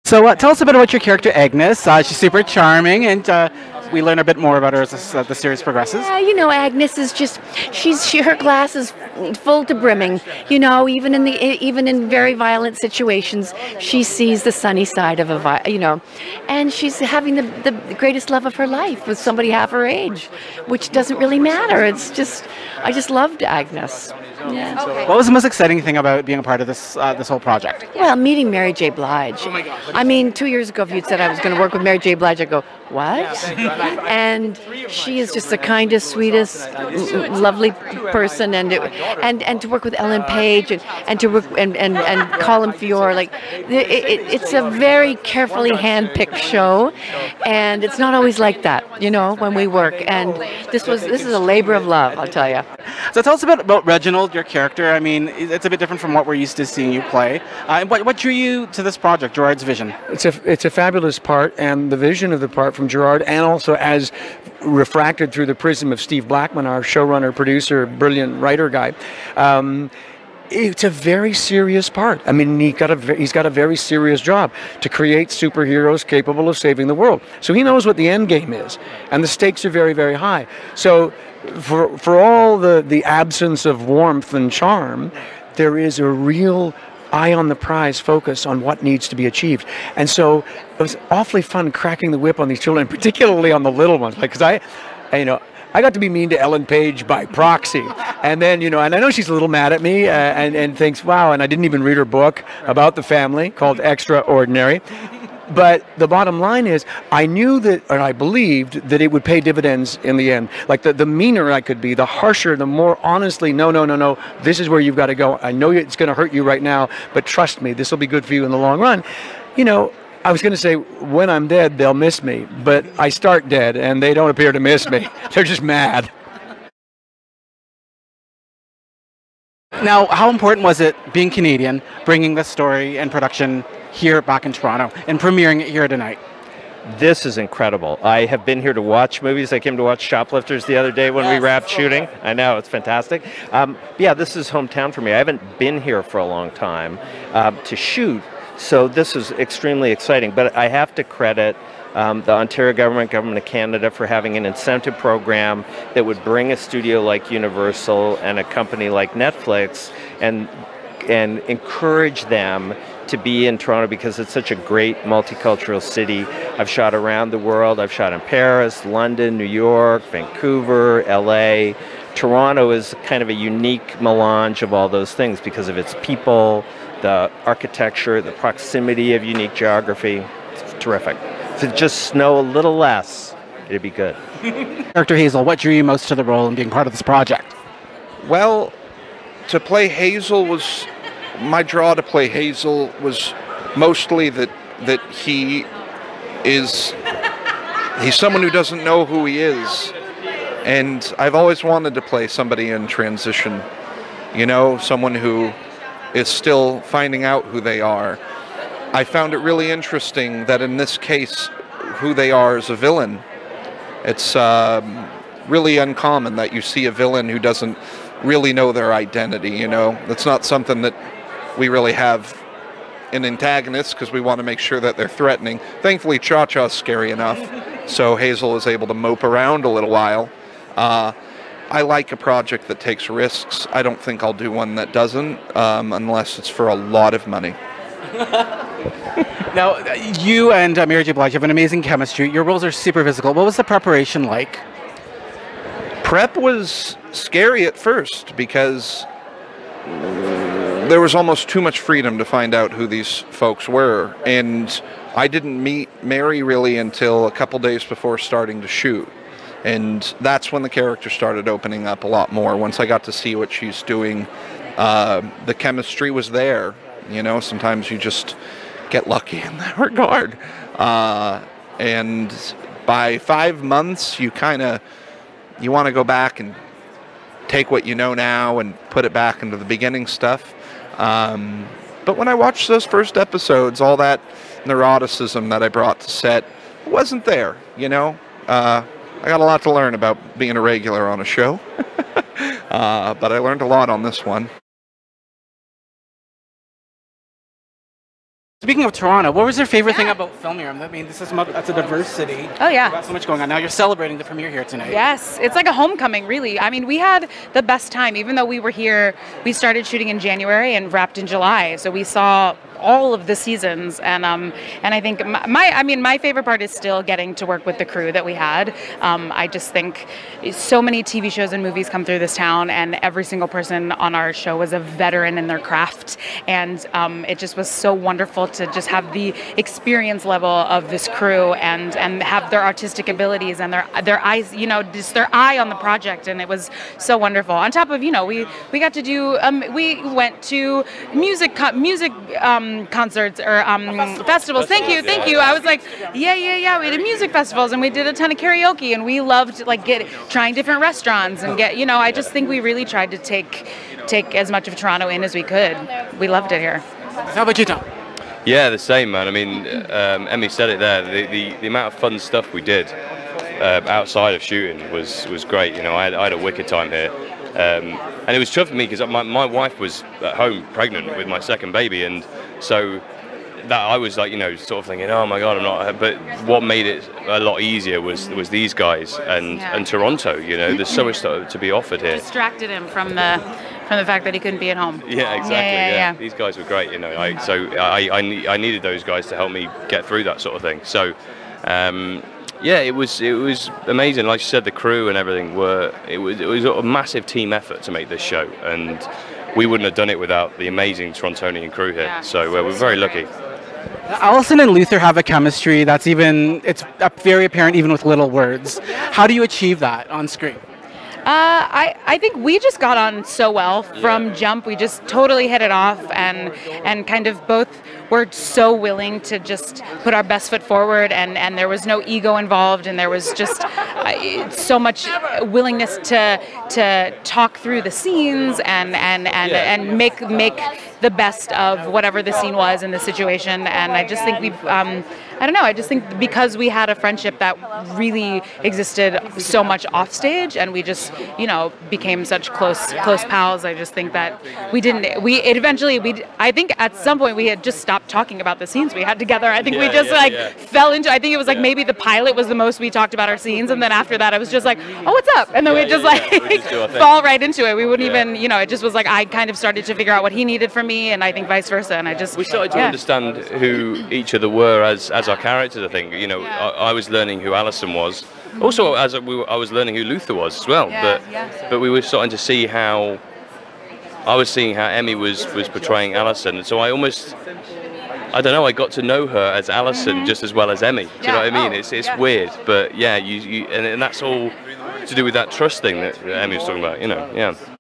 So tell us a bit about your character, Agnes. She's super charming, and we learn a bit more about her as the series progresses. Yeah, Agnes is just her glass is full to brimming. Even in very violent situations, she sees the sunny side of and she's having the greatest love of her life with somebody half her age, which doesn't really matter. I just loved Agnes. Yeah. What was the most exciting thing about being a part of this whole project? Well, meeting Mary J. Blige. Oh my God. I mean, 2 years ago, if you'd said I was going to work with Mary J. Blige, I'd go, what? And she is just the kindest, sweetest, lovely person, and to work with Ellen Page and to work and Colin Feore, it's a very carefully handpicked show, and it's not always like that, when we work. And this is a labor of love, I'll tell you. So tell us a bit about Reginald, your character. I mean, it's a bit different from what we're used to seeing you play. What drew you to this project, Gerard's vision? It's a fabulous part, and the vision of the part from Gerard, and also as refracted through the prism of Steve Blackman, our showrunner, producer, brilliant writer guy. It's a very serious part. I mean, he's got a very serious job to create superheroes capable of saving the world. So he knows what the end game is, and the stakes are very, very high. So for all the absence of warmth and charm, there is a real eye on the prize focus on what needs to be achieved. And so it was awfully fun cracking the whip on these children, particularly on the little ones, because I got to be mean to Ellen Page by proxy. And then, and I know she's a little mad at me and thinks, wow, and I didn't even read her book about the family called Extraordinary. But the bottom line is, I knew that, or I believed that it would pay dividends in the end. Like the meaner I could be, the harsher, the more honestly, no, this is where you've got to go. I know it's going to hurt you right now, but trust me, this will be good for you in the long run. I was going to say, when I'm dead, they'll miss me, but I start dead, and they don't appear to miss me. They're just mad. Now, how important was it, being Canadian, bringing this story and production here back in Toronto and premiering it here tonight? This is incredible. I have been here to watch movies. I came to watch Shoplifters the other day when we wrapped shooting. I know, it's fantastic. Yeah, this is hometown for me. I haven't been here for a long time to shoot, so this is extremely exciting. But I have to credit the Ontario government of Canada for having an incentive program that would bring a studio like Universal and a company like Netflix and encourage them to be in Toronto because it's such a great multicultural city. I've shot around the world. I've shot in Paris, London, New York, Vancouver, LA. Toronto is kind of a unique melange of all those things because of its people, the architecture, the proximity of unique geography. It's terrific. If it just snow a little less, it'd be good. Character Hazel, what drew you most to the role and being part of this project? Well, to play Hazel my draw to play Hazel was mostly that he's someone who doesn't know who he is, and I've always wanted to play somebody in transition, someone who is still finding out who they are. I found it really interesting that in this case, who they are is a villain. It's really uncommon that you see a villain who doesn't really know their identity, That's not something that we really have in antagonists because we want to make sure that they're threatening. Thankfully, Cha-Cha's scary enough, so Hazel is able to mope around a little while. I like a project that takes risks. I don't think I'll do one that doesn't, unless it's for a lot of money. Now, you and Mary J. Blige have an amazing chemistry. Your roles are super physical. What was the preparation like? Prep was scary at first because there was almost too much freedom to find out who these folks were, and I didn't meet Mary really until a couple days before starting to shoot, and that's when the character started opening up a lot more. Once I got to see what she's doing, the chemistry was there. Sometimes you just get lucky in that regard, and by 5 months you want to go back and take what you know now and put it back into the beginning stuff. But when I watched those first episodes, all that neuroticism that I brought to set wasn't there, I got a lot to learn about being a regular on a show, but I learned a lot on this one. Speaking of Toronto, what was your favorite thing about filming here? I mean, that's a diverse city. Oh, yeah. You've got so much going on. Now you're celebrating the premiere here tonight. Yes, it's like a homecoming, really. I mean, we had the best time. Even though we were here, we started shooting in January and wrapped in July. So we saw all of the seasons, and I think my favorite part is still getting to work with the crew that we had. I just think so many TV shows and movies come through this town, and every single person on our show was a veteran in their craft, and it just was so wonderful to just have the experience level of this crew and have their artistic abilities and their eyes, just their eye on the project, and it was so wonderful. On top of, we got to do we went to music concerts or festivals. Thank you. I was like, yeah. We did music festivals and we did a ton of karaoke, and we loved trying different restaurants and I just think we really tried to take as much of Toronto in as we could. We loved it here. How about you, Tom? Yeah, the same, man. I mean, Emmy said it there. The amount of fun stuff we did outside of shooting was great. I had a wicked time here. And it was tough for me because my wife was at home pregnant with my second baby, and so that I was like, sort of thinking, oh my God, I'm not. But what made it a lot easier was these guys and Toronto. There's so much to be offered here. Distracted him from the fact that he couldn't be at home. Yeah, exactly. Yeah. These guys were great. I needed those guys to help me get through that sort of thing. So. Yeah, it was amazing. Like you said, the crew and everything it was a massive team effort to make this show, and we wouldn't have done it without the amazing Torontonian crew here. Yeah. So we're very lucky. Allison and Luther have a chemistry it's very apparent even with little words. How do you achieve that on screen? I think we just got on so well from jump. We just totally hit it off, and kind of both were so willing to just put our best foot forward, and there was no ego involved, and there was just so much willingness to talk through the scenes and make the best of whatever the scene was in the situation. And I just think I just think because we had a friendship that really existed so much off stage, and we just became such close pals. I just think that I think at some point we had just stopped talking about the scenes we had together. I think we just fell into. I think it was like maybe the pilot was the most we talked about our scenes, and then after that I was just like, oh, what's up? And then we just fall right into it. We wouldn't even, it just was like I kind of started to figure out what he needed from me, and I think vice versa. And we started to understand who each other were as our characters. I think I was learning who Alison was. Also, I was learning who Luther was as well. But we were starting to see how I was seeing how Emmy was portraying Alison. So I don't know, I got to know her as Alison just as well as Emmy. Do you know what I mean? It's weird, but yeah, and that's all to do with that trust thing that Emmy was talking about.